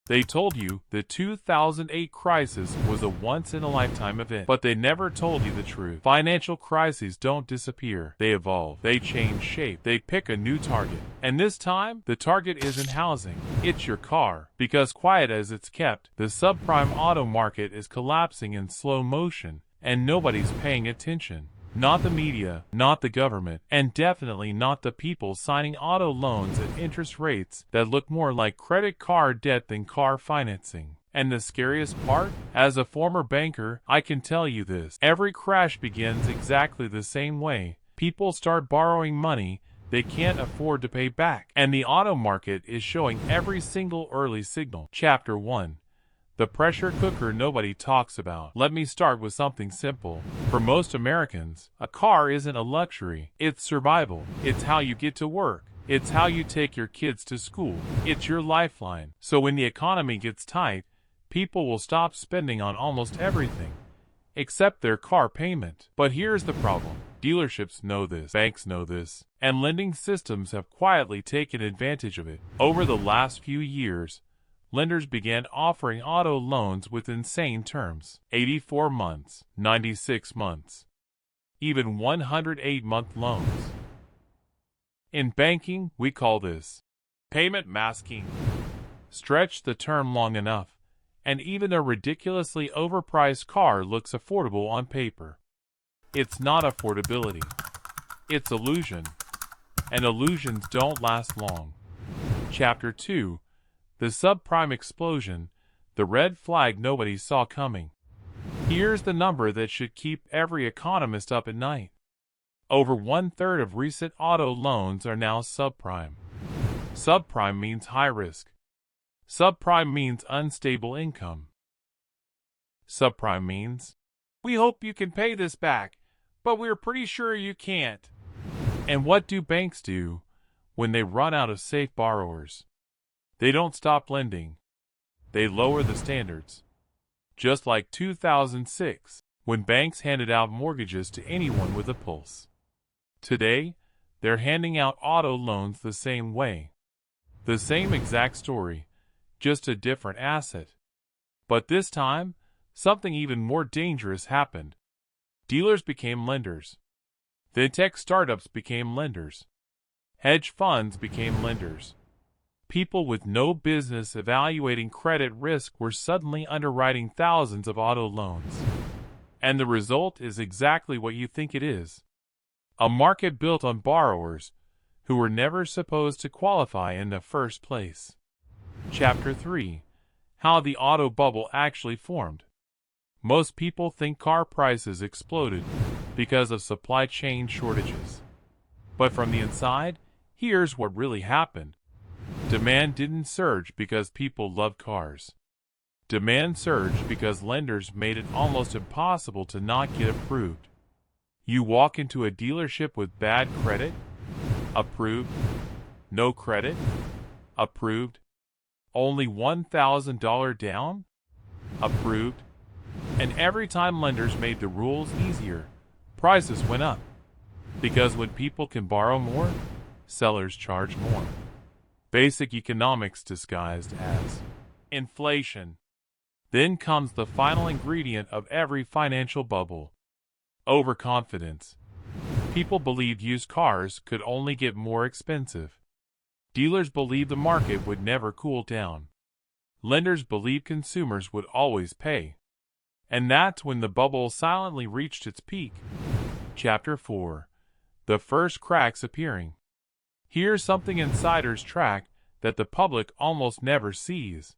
They told you the 2008 crisis was a once-in-a-lifetime event, but they never told you the truth. Financial crises don't disappear. They evolve. They change shape. They pick a new target. And this time, the target isn't housing. It's your car. Because quiet as it's kept, the subprime auto market is collapsing in slow motion, and nobody's paying attention. Not the media, not the government, and definitely not the people signing auto loans at interest rates that look more like credit card debt than car financing. And the scariest part? As a former banker, I can tell you this. Every crash begins exactly the same way. People start borrowing money they can't afford to pay back. And the auto market is showing every single early signal. Chapter 1. The pressure cooker nobody talks about. Let me start with something simple. For most Americans, a car isn't a luxury. It's survival. It's how you get to work. It's how you take your kids to school. It's your lifeline. So when the economy gets tight, people will stop spending on almost everything, except their car payment. But here's the problem. Dealerships know this, banks know this, and lending systems have quietly taken advantage of it. Over the last few years, lenders began offering auto loans with insane terms. 84 months, 96 months, even 108-month loans. In banking, we call this payment masking. Stretch the term long enough, and even a ridiculously overpriced car looks affordable on paper. It's not affordability. It's illusion. And illusions don't last long. Chapter 2. The subprime explosion, the red flag nobody saw coming. Here's the number that should keep every economist up at night. Over 1/3 of recent auto loans are now subprime. Subprime means high risk. Subprime means unstable income. Subprime means, we hope you can pay this back, but we're pretty sure you can't. And what do banks do when they run out of safe borrowers? They don't stop lending. They lower the standards. Just like 2006, when banks handed out mortgages to anyone with a pulse. Today, they're handing out auto loans the same way. The same exact story, just a different asset. But this time, something even more dangerous happened. Dealers became lenders. Fintech startups became lenders. Hedge funds became lenders. People with no business evaluating credit risk were suddenly underwriting thousands of auto loans. And the result is exactly what you think it is. A market built on borrowers who were never supposed to qualify in the first place. Chapter 3. How the auto bubble actually formed. Most people think car prices exploded because of supply chain shortages. But from the inside, here's what really happened. Demand didn't surge because people loved cars. Demand surged because lenders made it almost impossible to not get approved. You walk into a dealership with bad credit? Approved. No credit? Approved. Only $1,000 down? Approved. And every time lenders made the rules easier, prices went up. Because when people can borrow more, sellers charge more. Basic economics disguised as inflation. Then comes the final ingredient of every financial bubble. Overconfidence. People believed used cars could only get more expensive. Dealers believed the market would never cool down. Lenders believed consumers would always pay. And that's when the bubble silently reached its peak. Chapter 4. The first cracks appearing. Here's something insiders track that the public almost never sees.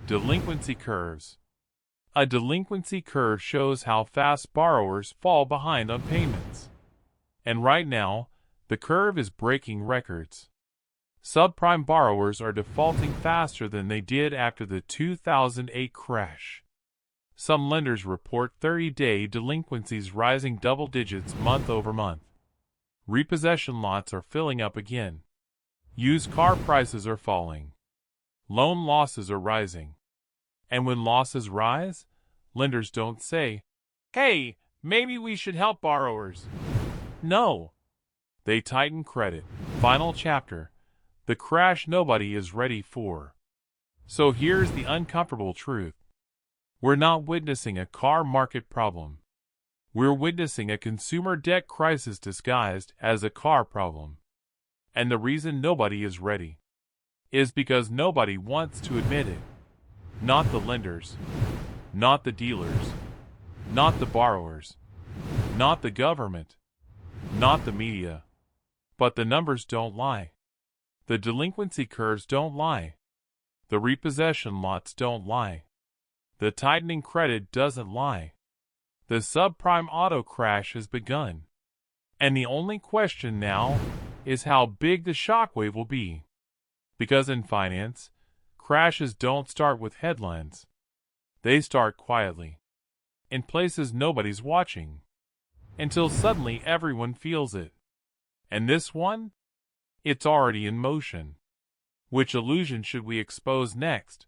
Delinquency curves. A delinquency curve shows how fast borrowers fall behind on payments. And right now, the curve is breaking records. Subprime borrowers are defaulting faster than they did after the 2008 crash. Some lenders report 30-day delinquencies rising double digits month over month. Repossession lots are filling up again. Used car prices are falling. Loan losses are rising. And when losses rise, lenders don't say, "Hey, maybe we should help borrowers." No. They tighten credit. Final chapter. The crash nobody is ready for. So here's the uncomfortable truth. We're not witnessing a car market problem. We're witnessing a consumer debt crisis disguised as a car problem. And the reason nobody is ready is because nobody wants to admit it. Not the lenders, not the dealers, not the borrowers, not the government, not the media. But the numbers don't lie. The delinquency curves don't lie. The repossession lots don't lie. The tightening credit doesn't lie. The subprime auto crash has begun. And the only question now is how big the shockwave will be. Because in finance, crashes don't start with headlines. They start quietly, in places nobody's watching, until suddenly everyone feels it. And this one? It's already in motion. Which illusion should we expose next?